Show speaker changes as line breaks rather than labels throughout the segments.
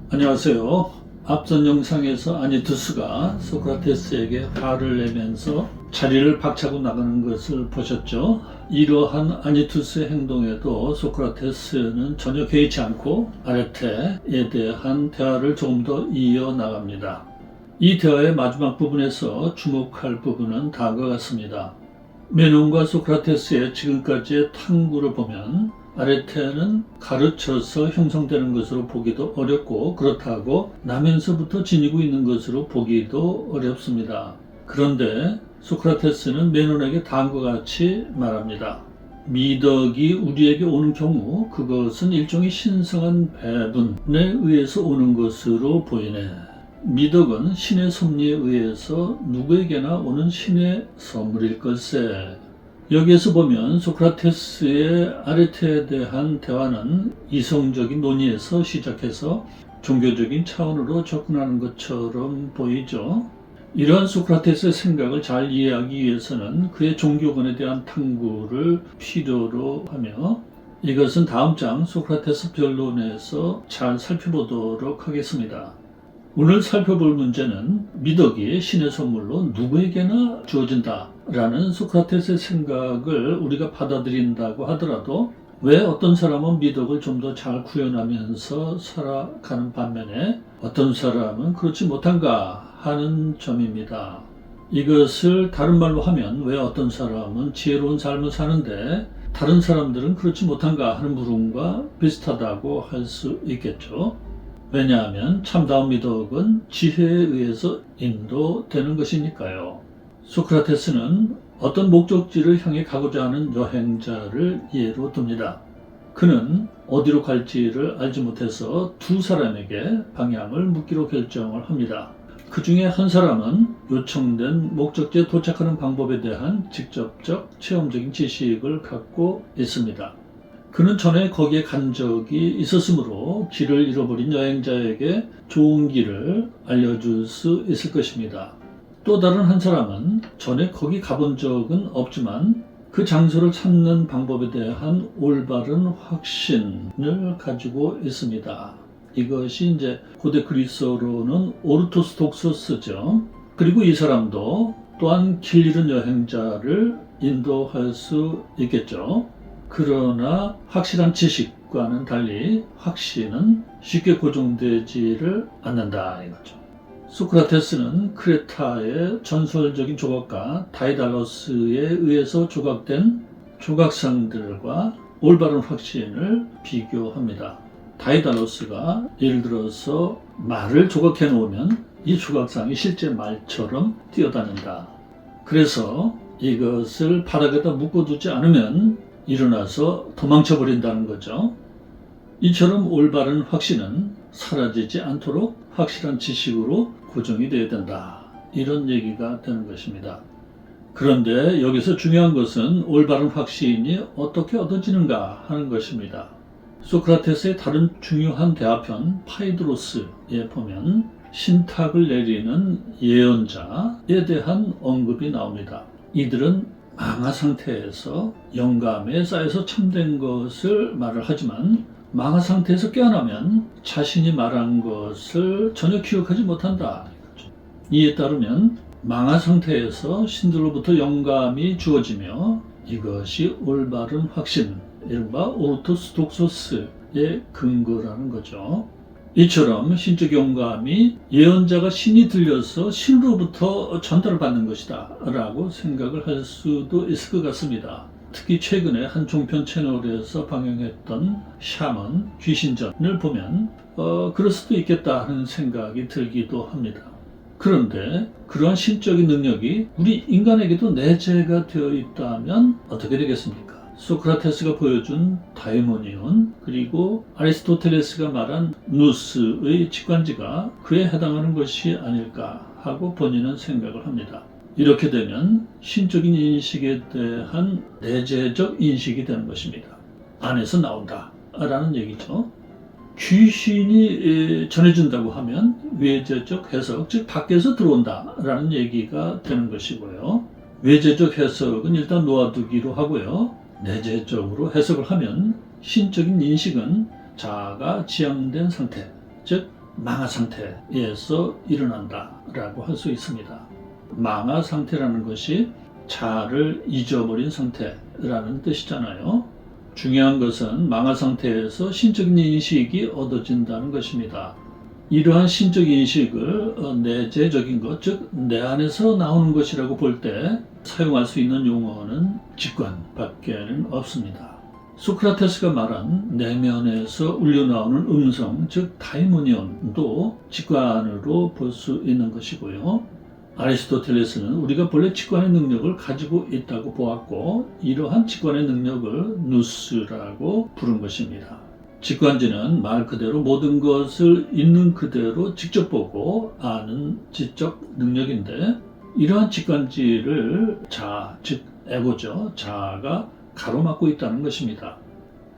안녕하세요. 앞선 영상에서 아니투스가 소크라테스에게 화를 내면서 자리를 박차고 나가는 것을 보셨죠? 이러한 아니투스의 행동에도 소크라테스는 전혀 개의치 않고 아레테에 대한 대화를 조금 더 이어나갑니다. 이 대화의 마지막 부분에서 주목할 부분은 다음과 같습니다. 메논과 소크라테스의 지금까지의 탐구를 보면 아레테는 가르쳐서 형성되는 것으로 보기도 어렵고 그렇다고 나면서부터 지니고 있는 것으로 보기도 어렵습니다. 그런데 소크라테스는 메논에게 다음과 같이 말합니다. 미덕이 우리에게 오는 경우 그것은 일종의 신성한 배분에 의해서 오는 것으로 보이네. 미덕은 신의 섭리에 의해서 누구에게나 오는 신의 선물일 걸세. 여기에서 보면 소크라테스의 아레테에 대한 대화는 이성적인 논의에서 시작해서 종교적인 차원으로 접근하는 것처럼 보이죠. 이러한 소크라테스의 생각을 잘 이해하기 위해서는 그의 종교관에 대한 탐구를 필요로 하며 이것은 다음 장 소크라테스 변론에서 잘 살펴보도록 하겠습니다. 오늘 살펴볼 문제는 미덕이 신의 선물로 누구에게나 주어진다 라는 소크라테스의 생각을 우리가 받아들인다고 하더라도 왜 어떤 사람은 미덕을 좀 더 잘 구현하면서 살아가는 반면에 어떤 사람은 그렇지 못한가 하는 점입니다. 이것을 다른 말로 하면 왜 어떤 사람은 지혜로운 삶을 사는데 다른 사람들은 그렇지 못한가 하는 물음과 비슷하다고 할 수 있겠죠. 왜냐하면 참다운 미덕은 지혜에 의해서 인도되는 것이니까요. 소크라테스는 어떤 목적지를 향해 가고자 하는 여행자를 예로 듭니다. 그는 어디로 갈지를 알지 못해서 두 사람에게 방향을 묻기로 결정을 합니다. 그 중에 한 사람은 요청된 목적지에 도착하는 방법에 대한 직접적 체험적인 지식을 갖고 있습니다. 그는 전에 거기에 간 적이 있었으므로 길을 잃어버린 여행자에게 좋은 길을 알려줄 수 있을 것입니다. 또 다른 한 사람은 전에 거기 가본 적은 없지만 그 장소를 찾는 방법에 대한 올바른 확신을 가지고 있습니다. 이것이 이제 고대 그리스어로는 오르토스 독소스죠. 그리고 이 사람도 또한 길 잃은 여행자를 인도할 수 있겠죠. 그러나 확실한 지식과는 달리 확신은 쉽게 고정되지를 않는다 이거죠. 소크라테스는 크레타의 전설적인 조각가 다이달로스에 의해서 조각된 조각상들과 올바른 확신을 비교합니다. 다이달로스가 예를 들어서 말을 조각해 놓으면 이 조각상이 실제 말처럼 뛰어다닌다. 그래서 이것을 바닥에다 묶어두지 않으면 일어나서 도망쳐 버린다는 거죠. 이처럼 올바른 확신은 사라지지 않도록 확실한 지식으로 고정이 되어야 된다. 이런 얘기가 되는 것입니다. 그런데 여기서 중요한 것은 올바른 확신이 어떻게 얻어지는가 하는 것입니다. 소크라테스의 다른 중요한 대화편 파이드로스에 보면 신탁을 내리는 예언자에 대한 언급이 나옵니다. 이들은 망하 상태에서 영감에 쌓여서 참된 것을 말을 하지만 망하 상태에서 깨어나면 자신이 말한 것을 전혀 기억하지 못한다. 이에 따르면 망하 상태에서 신들로부터 영감이 주어지며 이것이 올바른 확신, 이른바 오르토스 독소스의 근거라는 거죠. 이처럼 신적 영감이 예언자가 신이 들려서 신으로부터 전달을 받는 것이다 라고 생각을 할 수도 있을 것 같습니다. 특히 최근에 한 종편 채널에서 방영했던 샤먼 귀신전을 보면 그럴 수도 있겠다 하는 생각이 들기도 합니다. 그런데 그러한 신적인 능력이 우리 인간에게도 내재가 되어 있다면 어떻게 되겠습니까? 소크라테스가 보여준 다이모니온 그리고 아리스토텔레스가 말한 누스의 직관지가 그에 해당하는 것이 아닐까 하고 본인은 생각을 합니다. 이렇게 되면 신적인 인식에 대한 내재적 인식이 되는 것입니다. 안에서 나온다 라는 얘기죠. 귀신이 전해준다고 하면 외재적 해석, 즉 밖에서 들어온다 라는 얘기가 되는 것이고요. 외재적 해석은 일단 놓아두기로 하고요. 내재적으로 해석을 하면 신적인 인식은 자아가 지향된 상태, 즉 망하 상태에서 일어난다라고 할 수 있습니다. 망하 상태라는 것이 자아를 잊어버린 상태라는 뜻이잖아요. 중요한 것은 망하 상태에서 신적인 인식이 얻어진다는 것입니다. 이러한 신적 인식을 내재적인 것, 즉 내 안에서 나오는 것이라고 볼 때 사용할 수 있는 용어는 직관밖에는 없습니다. 소크라테스가 말한 내면에서 울려나오는 음성, 즉 다이모니온도 직관으로 볼 수 있는 것이고요. 아리스토텔레스는 우리가 본래 직관의 능력을 가지고 있다고 보았고, 이러한 직관의 능력을 누스라고 부른 것입니다. 직관지는 말 그대로 모든 것을 있는 그대로 직접 보고 아는 지적 능력인데, 이러한 직관지를 자아, 즉 에고죠. 자아가 가로막고 있다는 것입니다.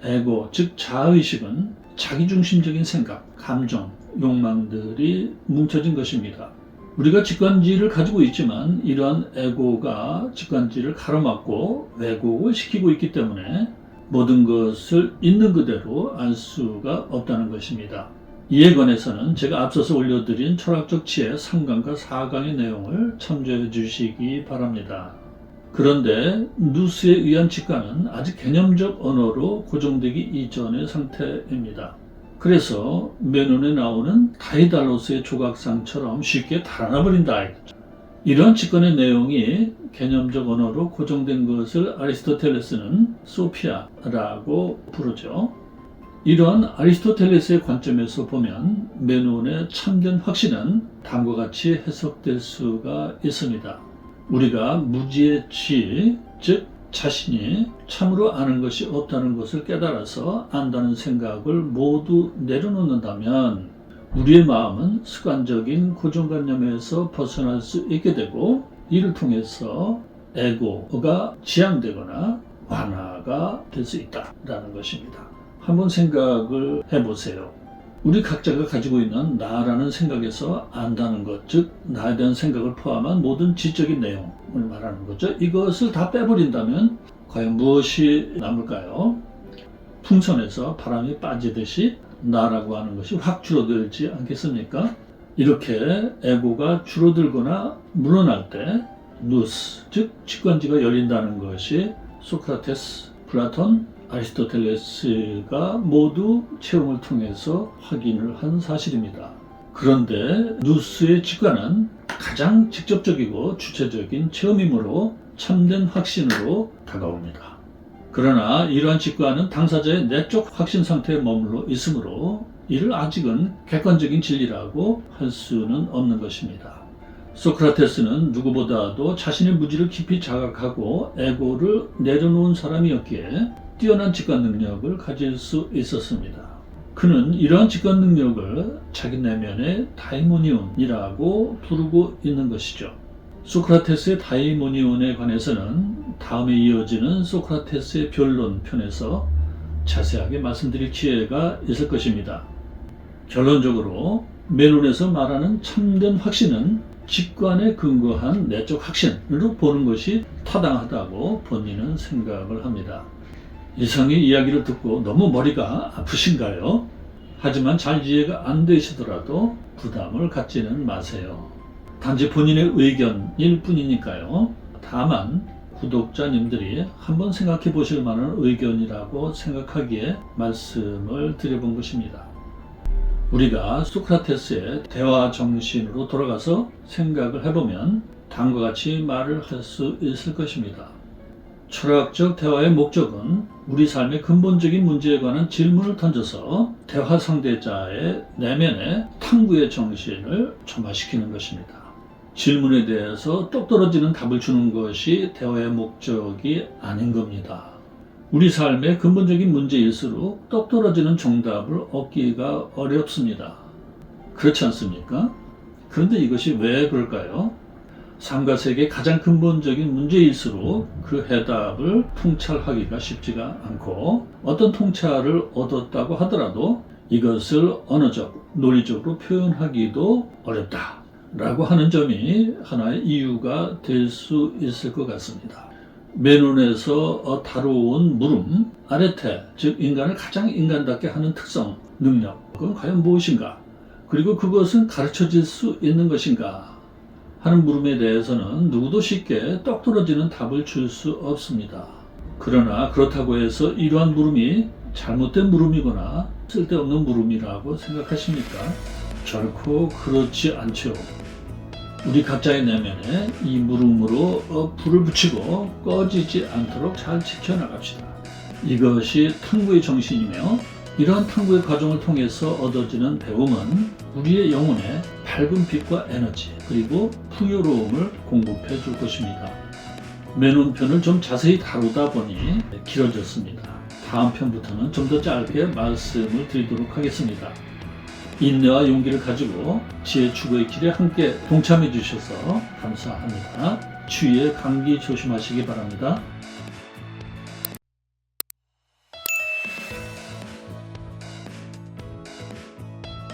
에고, 즉 자아의식은 자기중심적인 생각, 감정, 욕망들이 뭉쳐진 것입니다. 우리가 직관지를 가지고 있지만 이러한 에고가 직관지를 가로막고 왜곡을 시키고 있기 때문에 모든 것을 있는 그대로 알 수가 없다는 것입니다. 이에 관해서는 제가 앞서서 올려드린 철학적 지혜 3강과 4강의 내용을 참조해 주시기 바랍니다. 그런데 누스에 의한 직관은 아직 개념적 언어로 고정되기 이전의 상태입니다. 그래서 맨눈에 나오는 다이달로스의 조각상처럼 쉽게 달아나 버린다. 이러한 직관의 내용이 개념적 언어로 고정된 것을 아리스토텔레스는 소피아라고 부르죠. 이러한 아리스토텔레스의 관점에서 보면 맨눈의 참된 확신은 다음과 같이 해석될 수가 있습니다. 우리가 무지의 지, 즉 자신이 참으로 아는 것이 없다는 것을 깨달아서 안다는 생각을 모두 내려놓는다면 우리의 마음은 습관적인 고정관념에서 벗어날 수 있게 되고, 이를 통해서 에고가 지향되거나 완화가 될 수 있다라는 것입니다. 한번 생각을 해보세요. 우리 각자가 가지고 있는 나라는 생각에서 안다는 것, 즉 나에 대한 생각을 포함한 모든 지적인 내용을 말하는 거죠. 이것을 다 빼버린다면 과연 무엇이 남을까요? 풍선에서 바람이 빠지듯이 나라고 하는 것이 확 줄어들지 않겠습니까? 이렇게 에고가 줄어들거나 물러날 때 누스, 즉 직관지가 열린다는 것이 소크라테스, 플라톤, 아리스토텔레스가 모두 체험을 통해서 확인을 한 사실입니다. 그런데 누스의 직관은 가장 직접적이고 주체적인 체험이므로 참된 확신으로 다가옵니다. 그러나 이러한 직관은 당사자의 내적 확신 상태에 머물러 있으므로 이를 아직은 객관적인 진리라고 할 수는 없는 것입니다. 소크라테스는 누구보다도 자신의 무지를 깊이 자각하고 에고를 내려놓은 사람이었기에 뛰어난 직관 능력을 가질 수 있었습니다. 그는 이러한 직관 능력을 자기 내면의 다이모니온이라고 부르고 있는 것이죠. 소크라테스의 다이모니온에 관해서는 다음에 이어지는 소크라테스의 변론 편에서 자세하게 말씀드릴 기회가 있을 것입니다. 결론적으로 맨눈에서 말하는 참된 확신은 직관에 근거한 내적 확신으로 보는 것이 타당하다고 본인은 생각을 합니다. 이상의 이야기를 듣고 너무 머리가 아프신가요? 하지만 잘 이해가 안 되시더라도 부담을 갖지는 마세요. 단지 본인의 의견일 뿐이니까요. 다만 구독자님들이 한번 생각해 보실 만한 의견이라고 생각하기에 말씀을 드려본 것입니다. 우리가 소크라테스의 대화 정신으로 돌아가서 생각을 해보면 다음과 같이 말을 할 수 있을 것입니다. 철학적 대화의 목적은 우리 삶의 근본적인 문제에 관한 질문을 던져서 대화 상대자의 내면의 탐구의 정신을 점화시키는 것입니다. 질문에 대해서 똑 떨어지는 답을 주는 것이 대화의 목적이 아닌 겁니다. 우리 삶의 근본적인 문제일수록 똑 떨어지는 정답을 얻기가 어렵습니다. 그렇지 않습니까? 그런데 이것이 왜 그럴까요? 삶과 세계의 가장 근본적인 문제일수록 그 해답을 통찰하기가 쉽지가 않고, 어떤 통찰을 얻었다고 하더라도 이것을 언어적, 논리적으로 표현하기도 어렵다라고 하는 점이 하나의 이유가 될 수 있을 것 같습니다. 맨눈에서 다루어온 물음, 아레테, 즉 인간을 가장 인간답게 하는 특성, 능력, 그건 과연 무엇인가? 그리고 그것은 가르쳐질 수 있는 것인가 하는 물음에 대해서는 누구도 쉽게 똑 떨어지는 답을 줄 수 없습니다. 그러나 그렇다고 해서 이러한 물음이 잘못된 물음이거나 쓸데없는 물음이라고 생각하십니까? 결코 그렇지 않죠. 우리 각자의 내면에 이 물음으로 불을 붙이고 꺼지지 않도록 잘 지켜나갑시다. 이것이 탐구의 정신이며 이러한 탐구의 과정을 통해서 얻어지는 배움은 우리의 영혼에 밝은 빛과 에너지 그리고 풍요로움을 공급해 줄 것입니다. 맨 편을 좀 자세히 다루다 보니 길어졌습니다. 다음 편부터는 좀 더 짧게 말씀을 드리도록 하겠습니다. 인내와 용기를 가지고 지혜 추구의 길에 함께 동참해 주셔서 감사합니다. 추위에 감기 조심하시기 바랍니다.